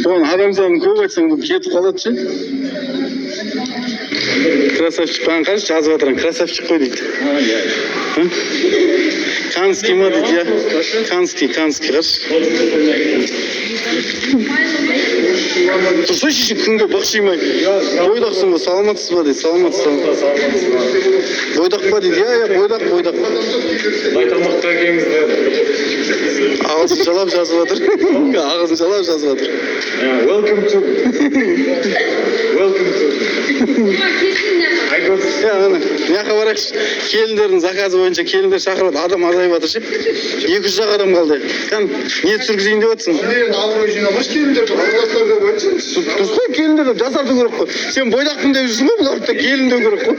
Оны адам санын көп айтсаң бұл кетіп қалады ше. Красавчик баған қаршы жазып жатырған красавчик қой дейді. Канский ма дейді, я? Канский қаршы. Тұрсайшы күнге бақшимай. Бойдақсың ба, саламатсыз ба дейді, саламатсыз. Бойдақ па дейді, я, бойдақ. Айтамаққа келіңіздер. Ағызын жалап жазып жатыр. Welcome to. Мияққа барайықшы. Келіндердің заказы бойынша келіндер шақырып адам азайып жатыр ше. 200 адам қалды. Кән, не түсіргізейін деп жатсың? Абырой жинамаш келіндерді, қырғыздар деп айтсың. Дұрыс қой, келіндерді жасарту керек қой. Сен бойдақпын деп жүрсің ғой, бұларды да келіндеу керек қой.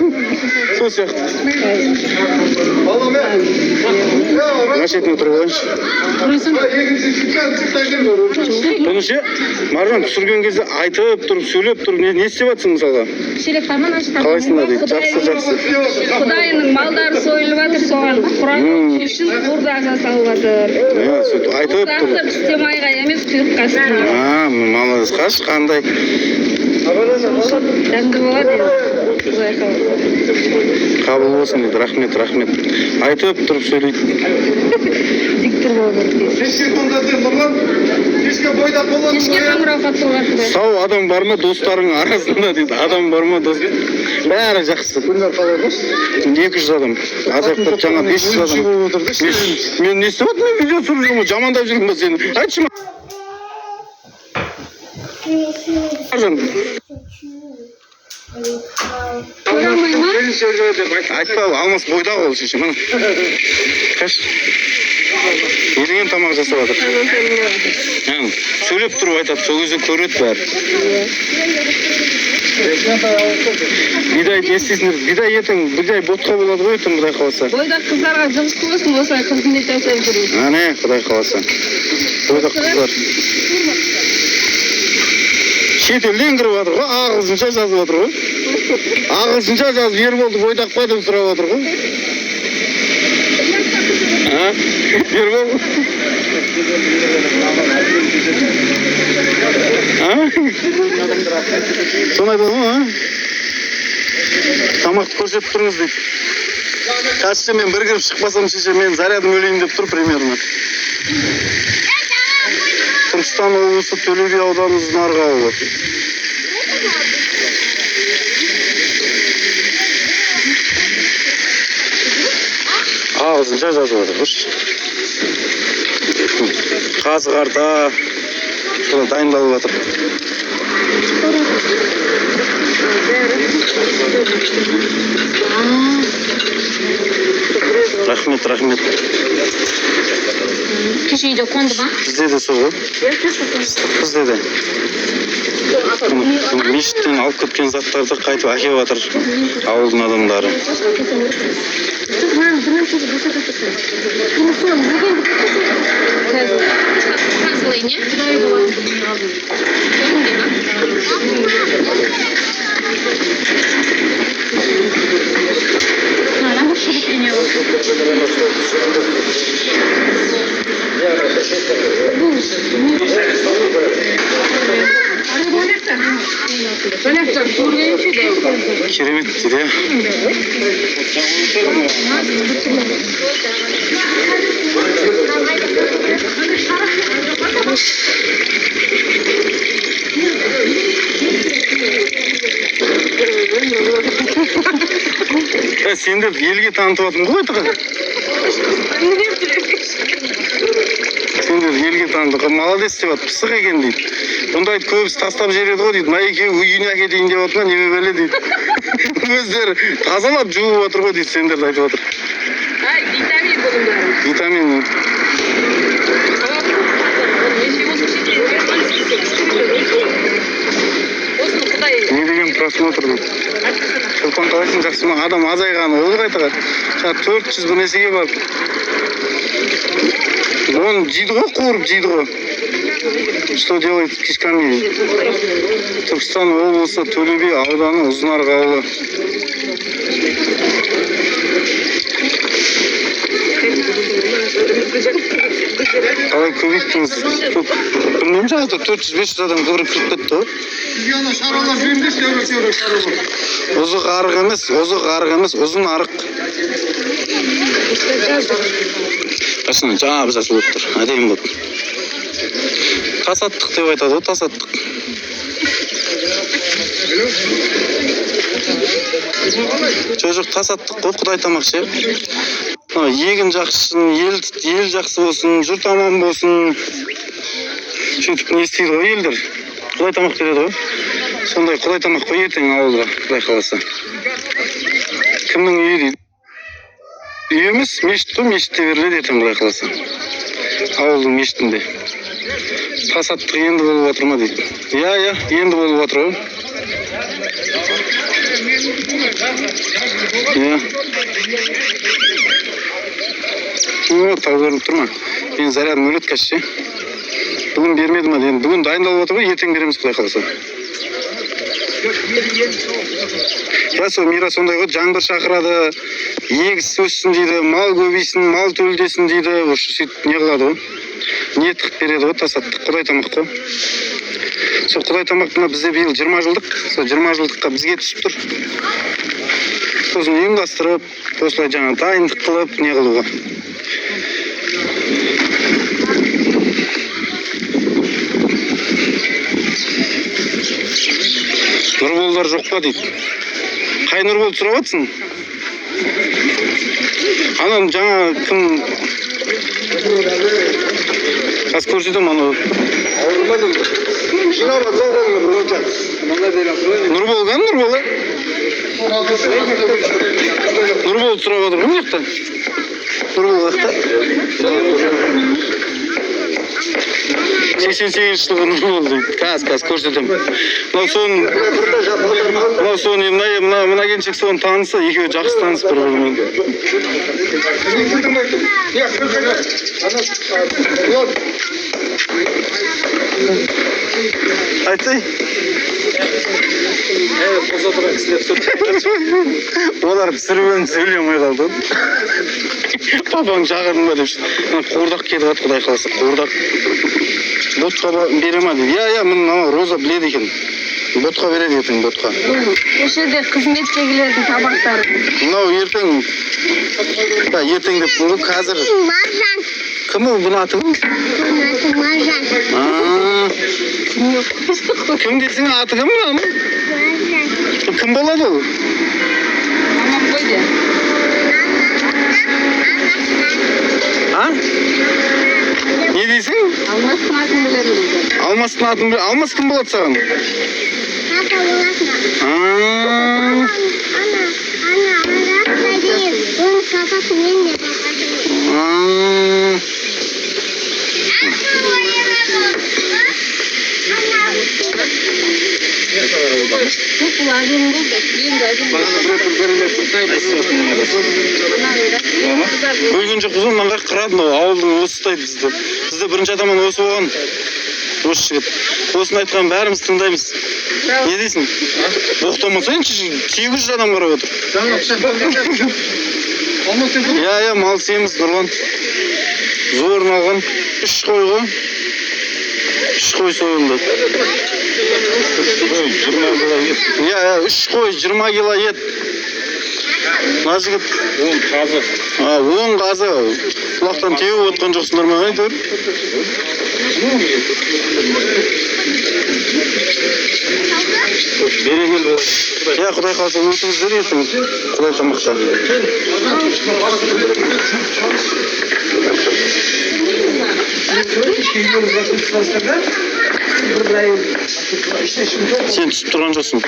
Сол сияқты. Машетіне тұрып алайыншы. Бұны ше, Маржан түсірген кезде айтып тұрып, сөйлеп тұрып, не істеп жатсың мысалға? Шелек таман ашып Қалайсыңдар дейді, жақсы. Құдайының малдары сойылып жатыр, соған құран үшін урда жасалып жатыр. Айтып тұрып. Пісте майға емес, тұйыққа істейді. Молодец, қаш, қандай? Дәмді болады енді. Қабыл болсын дейді, рахмет. Айтып тұрып сөйлейді. Диктор болып өтті. Кешке қондасың, Нұрлан? Кешке бойдақ болады. Кешке қамырау қатырғатты. Сау адам бар ма достарың арасында дейді. Адам бар ма дос? Бәрі жақсы. Күндер қалай дос? 200 адам. Азайып жаңа 500 адам. Мен не істеп отырмын? Мен видео түсіріп жүрмін ғой, жамандап жүрмін ба сені? Айтшы ма? Маржан. Көремей ма? Айтпа, алмас бойдақ ол шеше. Мына. Қаш. Елеген тамақ жасап жатыр. Сөйлеп тұрып айтады, сол кезде көреді бәрі. Бидай не істейсіңдер? Бидай ертең, бидай ботқа болады ғой, ертең Құдай қаласа. Бойдақ қыздарға жұмысты болсын, осылай қызмет жасап жүрейік. Әне, Құдай қаласа. Бойдақ қыздар. Шетелден кіріп жатыр ғой, ағылшынша жазып жатыр ғой. Ағылшынша жазып, Ерболды бойдақ па деп сұрап жатыр ғой. Ербол. Соны айтады ғой, тамақты көрсетіп тұрыңыз дейді. Қазір мен бір кіріп шықпасам шеше, мен зарядым өлейін деп тұр примерно. Түркістан облысы Төле би ауданы Ұзынарғы ауылы. Ағылшынша жазып жатыр ғой. Қазы қарта дайындалып жатыр. Рахмет. Кеше үйде қонды ма? Бізде де сол ғой. Бізде де. Мешіттен алып кеткен заттарды қайтып әкеп жатыр ауылдың адамдары. Керемет дейді. Сендер елге танытып жатырмын ғой айтығы. Сендер елге танытып, молодец деп жатыр, пысық екен дейді. Бұндайды көбісі тастап жібереді ғой дейді. Мына екеуі үйіне әкетейін деп отыр ма, неме бәле дейді. Өздері тазалап жуып отыр ғой дейді, сендерді айтып отыр. Витамин бұлыңдар. Витамин. Не деген просмотр дейді. Шолпан қалайсың, жақсы ма? Адам азайғаны ол қайтыға. 400 бір несеге барып. Он жейді ғой, қуырып жейді ғой. Что делает кишками? Түркістан облысы Төле би ауданы Ұзынарғы ауылы. Қалай көбейттіңіз? Білмеймін, жаңа 400-500 адам көбірек кіріп кетті ғой. Бізге ана шаруалар беріңдерші, әуре шаруалар. Озық арық емес, ұзын арық. Қашан жаңа біз ашылып тұр, әдейім болды. Тасаттық деп айтады ғой, тасаттық. Жоқ, тасаттық қой, Құдай тамақ ше. Егін жақсын, ел жақсы болсын, жұрт аман болсын. Сөйтіп не істейді ғой елдер? Құдай тамақ береді ғой. Сондай Құдай тамақ қой ертең ауылға, Құдай қаласа. Кімнің үйі дейді? Үй емес, мешіт қой, мешітте беріледі ертең Құдай қаласа. Ауылдың мешітінде. Тасаттық енді болып жатыр ма дейді. Иә, енді болып жатыр ғой. Иә. Тау көрініп тұр ма? Мен зарядым өледі қазір ше. Бүгін бермеді ма? Бүгін дайындалып отыр ғой, ертең береміз Құдай қаласа. Я, сол Мира сондай ғой, жаңбыр шақырады, егіс өссін дейді, мал көбейсін, мал төлдесін дейді, сөйтіп не қылады ғой. Ниет қып береді ғой, тасаттық, Құдай тамақ қой. Сол Құдай тамақ мына бізде биыл 20 жылдық, сол 20 жылдыққа бізге түсіп тұр. Сосын ұйымдастырып, осылай жаңа дайындық қылып, не қылуға. Нұрболдар жоқ па дейді. Қай Нұрбол сұрап жатсың? Анан жаңа кім... Қазір көрсетем аны. Нұрбол қан Нұрбол? Нұрбол сұрап жатыр ғой мына жақта. Нұрбол жақта. 88 жылғы Нұрбол дейді. Қазір көрсетем. Мынау соны, мына келіншек соны таныса, екеуі жақсы таныс бір-бірімен. Айтсай. Олар түсіріп сөйлемей қалды. Папаң шақырдың ба деп. Қуырдақ кетіп жатыр Құдай қаласа, қуырдақ. Ботқа бере ма дейді. Иә, мына Роза біледі екен. Ботқа береді ертең, ботқа. Осы жерде қызметшілердің табақтары. Мынау ертең деп бұл қазір. Маржан. Кім ол бұны аты кім? Маржан. Кім десің аты кім мынаның? Маржан. Кім болады ол? Мамам қойды. А? Не дейсің? Алмастың атын біледі. Алмастың атын біледі. Алмас кім болады саған? Папа боласың. Оның папасы мен де Бөлген жоқпыз ғой, мынанға қырады, ауылдың осы ұстайды бізді. Бізде бірінші атаман осы болған. Осы жігіт. Осыны айтқан бәріміз тыңдаймыз. Не дейсің? Боқтамаса енді 800 адам қарап отыр. Иә, мал сиеміз, Нұрлан. Зорын алған. 3 қой ғой. 3 қой сойылды. Иә, 3 қой, 20 кило ет. Мына жігіт 10 қазы. 10 қазы. Құлақтан теуіп отқан жоқсыңдар ма әйтеуір? Берекелі бол. Иә, Құдай қаласа өтіңіздер ертең. Құдай тамақта. Сен түсіп тұрған жоқсың.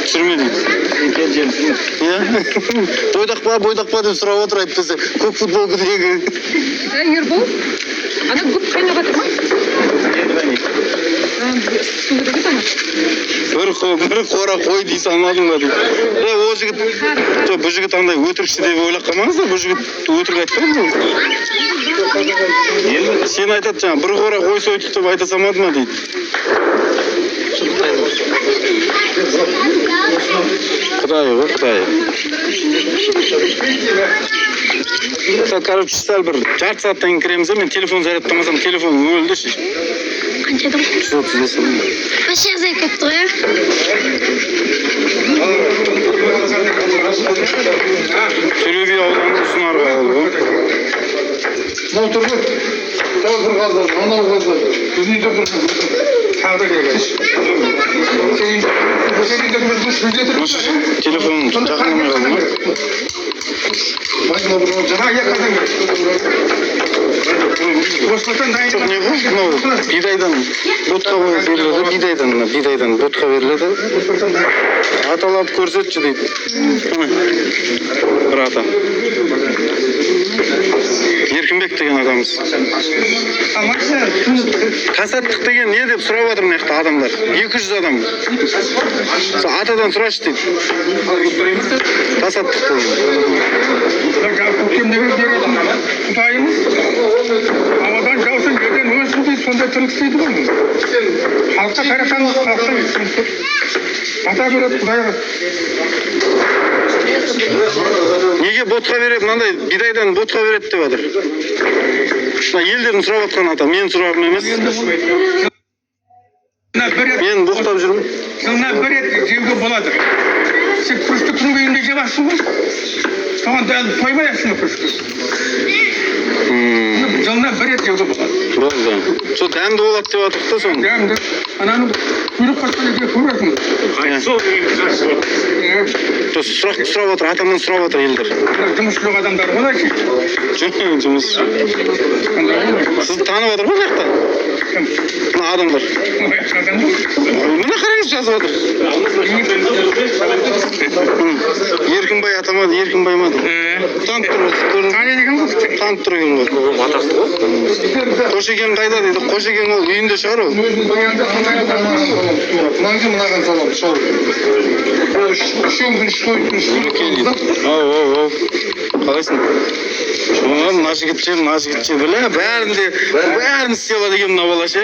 Түсірме дейді. Иә? Бойдақ па деп сұрап отыр айтпаса. Көк футболкідегі. Ербол? Ана көп қайнап жатыр ма? Бір қора қой дей салмадың ба дейді. Ол жігіт, бұл жігіт андай өтірікші деп ойлап қалмаңыздар, бұл жігіт өтірік айтпайды. Сен айтады жаңа, бір қора қой сойдық деп айта салмады ма дейді. Құдай ғой, Құдай. Короче, сәл бір жарты сағаттан кейін кіреміз, мен телефон зарядтамасам, телефоным өлді ше. Қанша дым? 135 сом. Қанша жазай көп тұр, иә? Төлеби ауданы Ұсынарға ауылы. Мынау тұр ғой. Тағы бір қазір, анау қазір. Біздің үйде бір тағы да келген. Осы телефонын жақындамай қалды ма? Жоқ не ғой? Мынау бидайдан ботқа беріледі, бидайдан ботқа беріледі. Аталарды көрсетші дейді. Бір ата. Еркінбек деген атамыз. Касаттық деген не деп сұрап жатыр мына жақта адамдар? 200 адам. Атадан сұрашы дейді. Касаттық деген. Көктемдегі беретін құдайымыз ауадан жаусын жерден өз су дейді, сондай тірлік істейді ғой. Халыққа таратқан халықтың ата береді, құдай береді. Неге ботқа береді, мынандай бидайдан ботқа береді деп жатыр. Елдердің сұрап жатқан ата, мен сұрағым емес. Мен боқтап жүрмін. Жылына бір рет жеуге болады. Сен күрішті күн бойында жеп алсың ғой. Соған дәл қоймайсың күрішті. Жылына бір рет жеуге болады. Болды. Сол дәмді болады деп жатыр да соны. Дәмді. Ананы құйрық қосқан жерге көресің. Сұрақты сұрап жатыр, атамнан сұрап жатыр елдер. Жұмысшылық адамдар ғой ше. Жұмыс. Сізді танып жатыр ма мына жақта? Мына адамдар. Мына қараңыз жазып жатыр. Еркінбай атамады, Еркінбай ма? Танып тұр. Танып тұр екен ғой. Қошекең қайда дейді. Қошекең ол үйінде шығар ол. Мынаған салам, шау. Ау. Қалайсың? Мына жігітше, біле, бәрін істей алады екен мына бала ше.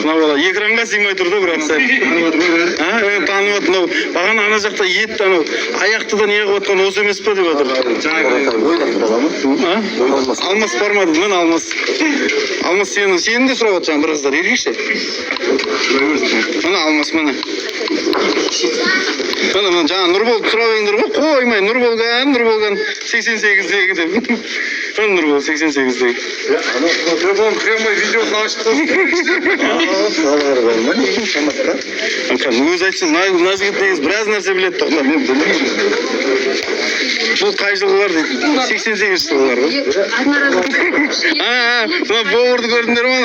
Мына бала экранға сыймай тұрды бірақ сәл. Танып отыр, бағана ана жақта ет анау аяқты да не қылып отқан осы емес па деп жатыр. Алмас бар ма? Міне Алмас. Алмас сені де сұрап отыр жаңа бір қыздар, еркекше. Міне Алмас, міне. Міне жаңа Нұрболды сұрап еңдір ғой, қоймай Нұрболған 88-дегі деп. Міне Нұрбол 88-дегі. Телефон прямой видеосын ашып өзі айтсын, мына жігіт негіз біраз нәрсе біледі тоқта. Мен білмеймін. Бұл қай жылғылар дейді? 88 жылғылар ғой. Мына поварды көрдіңдер ма?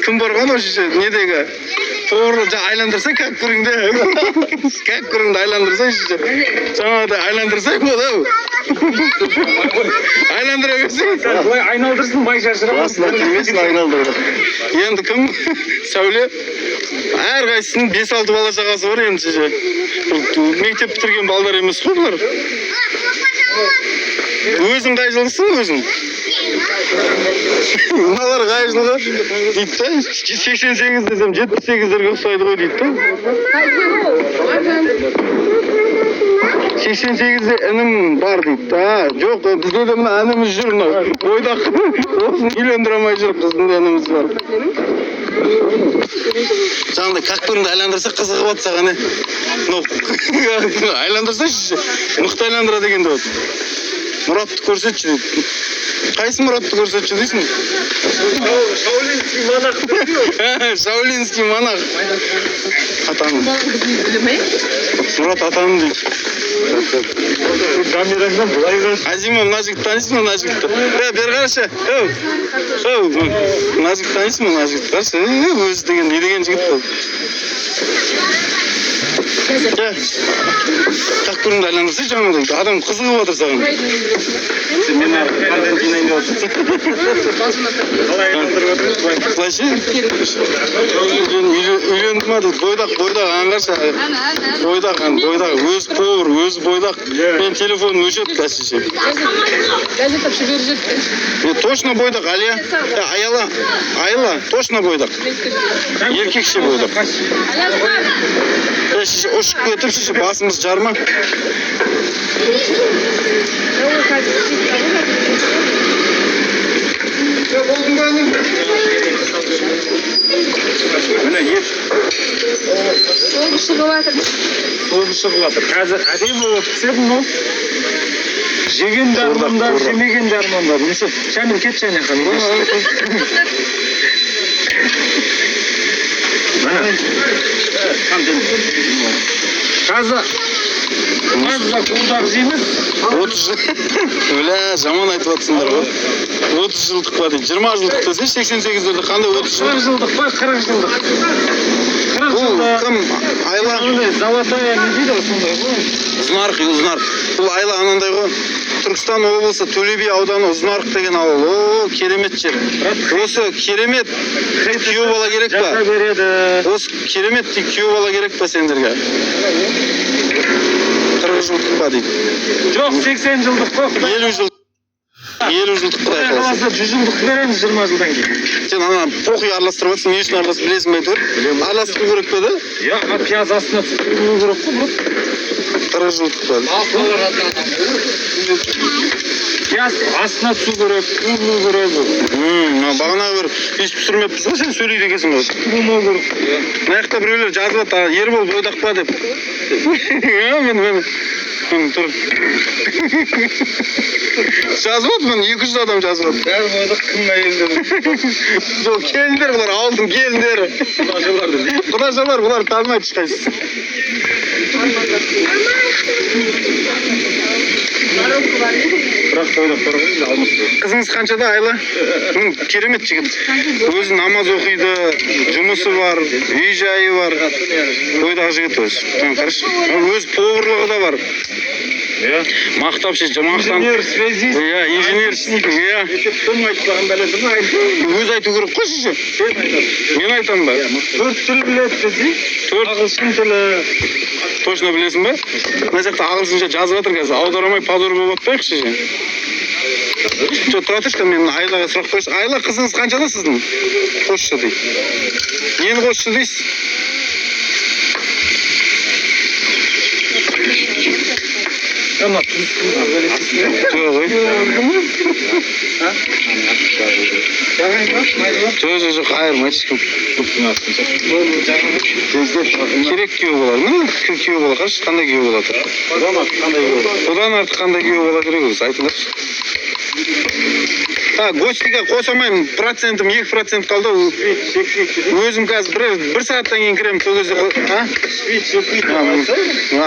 Кім бар ғой осы недегі? Поварды айландырса, как көріңді айландырса үшінші. Жаңағыда айландырса болады ау. Айландыра берсең. Былай айналдырсын, бай шашырап. Басына келмесін айналдырып. Енді кім? Сәуле. Әрқайсының 5-6 бала шағасы бар енді ше. Мектеп бітірген балдар емес қой бұлар. Өзің қай жылғысың өзің? Мыналар қай жылғы? Дейді да, 88 десем 78-дерге ұқсайды ғой дейді да. 88-де інім бар дейді да. Жоқ, бізде де мына ініміз жүр мынау. Бойдақ осын үйлендіре алмай жүр, біздің де ініміз бар. Жаңағыдай какпырыңды айландырса қызығы бат саған, айландырса мықты айландыра деген де бат. Мұратты көрсетші дейді. Қайсы Мұратты көрсетші дейсің? Шаулинский монах. Шаулинский монах. Атаның. Мұрат атаның дейді. Камераңнан былай қаш. Азима, мына жігітті танисың ба, мына жігітті? Бері қарашы. Мына жігітті танисың ба, мына жігітті? Қарашы, өзі деген, не деген жігіт бұл? Как көріңді айландырсай жаңағыдай, адам қызығып отыр саған. Мен контент жинайын деп отырсың. Қалай айналдырып отырмыз? Қалайшы? Үйленді ма дейді, бойдақ, аңғаршы. Бойдақ, өзі повар, өзі бойдақ. Мен телефоным өшеді кәсіше. Газетап жіберіп Точно бойдақ, Алия. Айла, точно бойдақ. Еркекше бойдақ. ұшып кетіп шеше басымыз жарма. Міне ет Soğuk шығып жатыр. соғып шығып жатыр. Қазір әдемі болып піседі ма? Жеген дармандар, жемеген дармандар. Несі, шәміл кет және қаным. Қазір таза қуырдақ жейміз. 30 жыл. Бля, жаман айтып жатсыңдар ғой. 30 жылдық па дейді. 20 жылдық десе 88-лерде қандай 30 жыл? 40 жылдық па, 40 жылдық. 40 Бұл жылда кім? Айла. Ондай золотая не дейді ғой сондай ғой. Ұзынарық, Ұзынарық. Бұл Айла анандай ғой. Түркістан облысы Төле би ауданы Ұзынарық деген ауыл. О, керемет жер. Осы керемет күйеу бала керек Жаса па? береді. Осы керемет күйеу бала керек па сендерге? 40 жылдық па дейді. Жоқ, 80 жылдық қой. 50 жыл. 50 жылдық құдай қаласа. Қаласа 100 жылдық береміз 20 жылдан кейін. Сен ана похуй араластырып жатсың, не үшін араластырып білесің бе әйтеуір? Араластыру керек пе да? Я пияз астына түсіру керек қой, брат. 40 жылдық па? Пияз астына түсу керек, тұру керек. Бағанағы бір еш пісірмеппіз ғой, сен сөйлейді екенсің ғой. Тұру керек. Мына жақта біреулер жазып жатыр, Ербол бойдақ па деп. Мен тұр. Жазып отыр, мен 200 адам жазып отыр. Бәрі бойдақ кім әйелдер? Жоқ, келіндер бұлар, ауылдың келіндері. Құдашалар, бұлар танымайды ешқайсысы. Бірақ бойдақтар ғой, алмысты. Қызыңыз қаншада Айла? Керемет жігіт. Өзі намаз оқиды, жұмысы бар, үй жайы бар. Бойдағы жігіт өзі. Қарашы, өз поварлығы да бар. Мақтап ше, мақтан. Инженер, связист. Иә, инженер. Иә. Кім айтпаған бәлесі ма? Өзі айту керек қой шеше. Мен айтамын ба? 4 тіл біледі десе. 4 ағылшын тілі. Точно білесің ба? Мына жақта ағылшынша жазып жатыр қазір. Аударамай позор болып отпайық шеше. Тұра тұршы, мен Айлаға сұрақ қойшы. Айла, қызыңыз қаншада сіздің? Қосшы дейді. Нені қосшы дейсіз? Ана түзгі Жоқ, қайырмайды ешкім. Керек күйеу болады. Міне күйеу бола қаршы, қандай күйеу болады? Одан артық қандай күйеу бола керек өзі, айтыларшы. Гостиға қосамаймын, процентім 2% қалды. Өзім қазір бір сағаттан кейін кіремін, сол кезде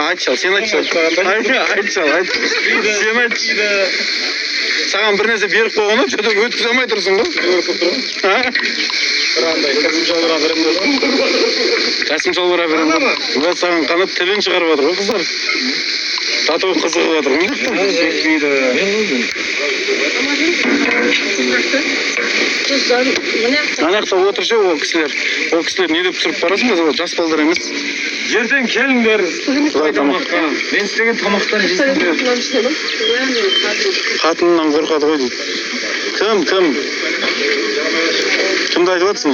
айтшал, сен айтшал. Сен айтшы. Саған бір нәрсе беріп қойғаны, жөтіп өткізе алмай тұрсың ғой? Қасым шалбара берем ба? Бұл саған қанат тілін шығарып жатыр ғой қыздар. Тату қызығып жатыр ғой? Ана жақта отыршы ол кісілер. Ол кісілер не деп тұрып барасың ба? Жас балдар емес. ертең келіңдер. Тамаққа. Мен істеген тамақтан жейсіңдер. Қатынынан қорқады ғой дейді. Кім? Кімді айтып жатсың?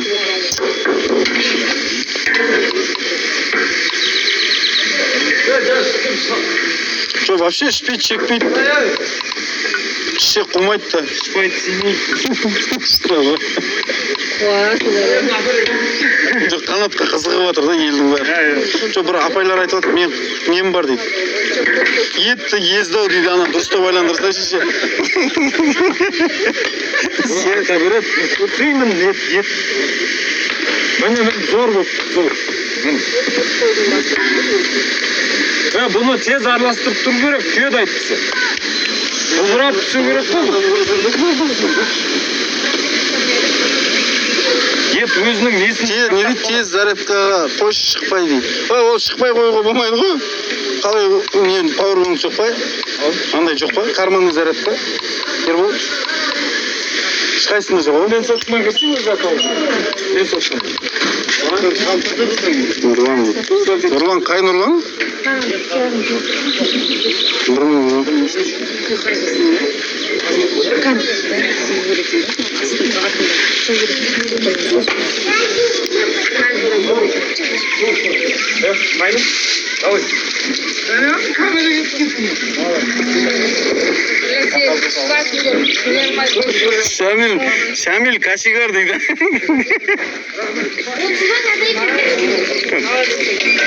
Жоқ, вообще ішпейді, шекпейді. Ішек қумайды да. Шпайды сенейді. Жоқ, қанатқа қызығып жатыр да елдің бәрі. Жоқ, бір апайлар айтып жатыр, нем бар дейді. Етті ездау дейді, ана дұрыстап байландырса шеше. Сен береді. Өтпеймін ет. Міне зор болып, зор. Бұны тез араластырып тұру керек, күйеді айтпысы. Бұлғырап түсу керек қой. Ет өзінің несін... Не дейді, тез зарядкаға қойшы шықпай дейді. Ол шықпай қойға болмайды ғой. Қалай, пауэрбанк жоқ па? Андай жоқ па? Карманный зарядка? Ербол? Ешқайсында жоқ ғой? Мен сотқыма кірсің өз атауы. Мен сотқым. Нұрлан дейді. Нұрлан, қай Нұрлан? Нұрлан. Қайным? Şamil kaşıgar deydi.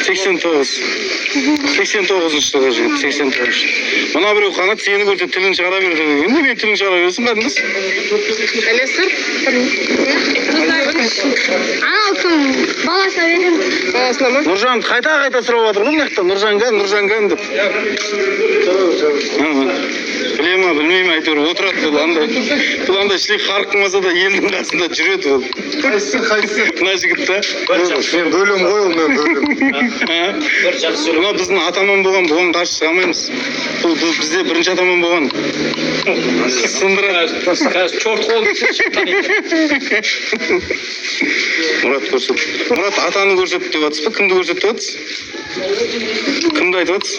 89. 89 жылғы жігіт, 89. Мына біреу қанат сені көрсе тілін шығара берді деген. Неге тілін шығара бересің кәдімгісі? Анау кім баласына берген. Баласына ма? Нұржан қайта сұрап жатыр ғой мына жақта. Нұржан деп. Біле ма, білмей ма, әйтеуір отырады бұл андай. Бұл андай шлек қарқымаса да елдің қасында жүреді ол. Мына жігіт та. Мен бөлім ғой ол, мен бөлім. Мына біздің атаман болған, бұған қарсы шыға алмаймыз. Бұл бізде бірінші атаман болған. Сындырады. Чорт қолды шықтан екен. Мұрат көрсет. Мұрат атаны көрсет деп жатсыз ба? Кімді көрсет деп жатсыз? Кімді айтып жатсыз?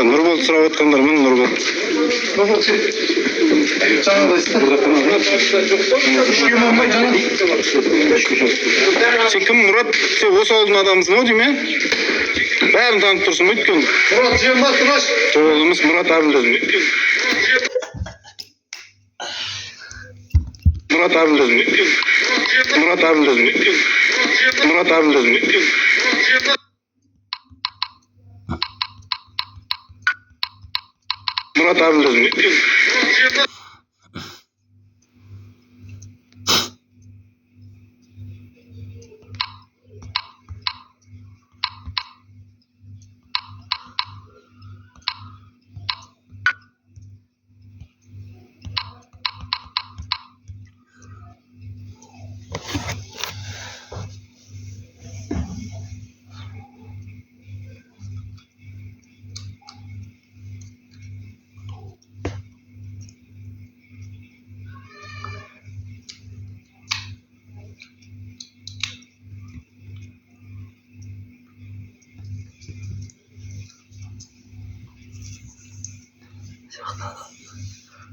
Нұрболды сұрап жатқандар, міне Нұрбол. Сен кім, Мұрат? Сен осы ауылдың адамысың ау деймін, бәрін танып тұрсың ба өйткені? Мұрат, жем ба, тұраш? Жоқ, ол емес, Мұрат Әбілдәзім. Мұрат Әбілдәзім. Мұрат Әбілдәзім. Мұрат Әбілдәзім. Мұрат Әбілдәзім.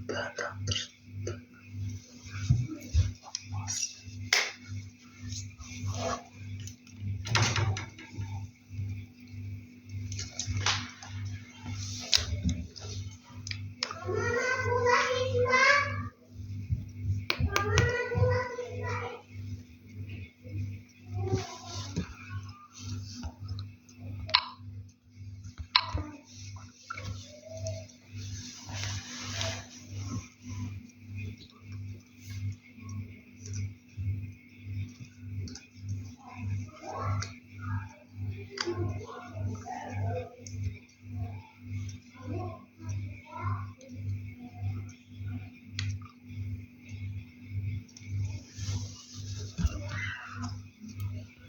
Bak.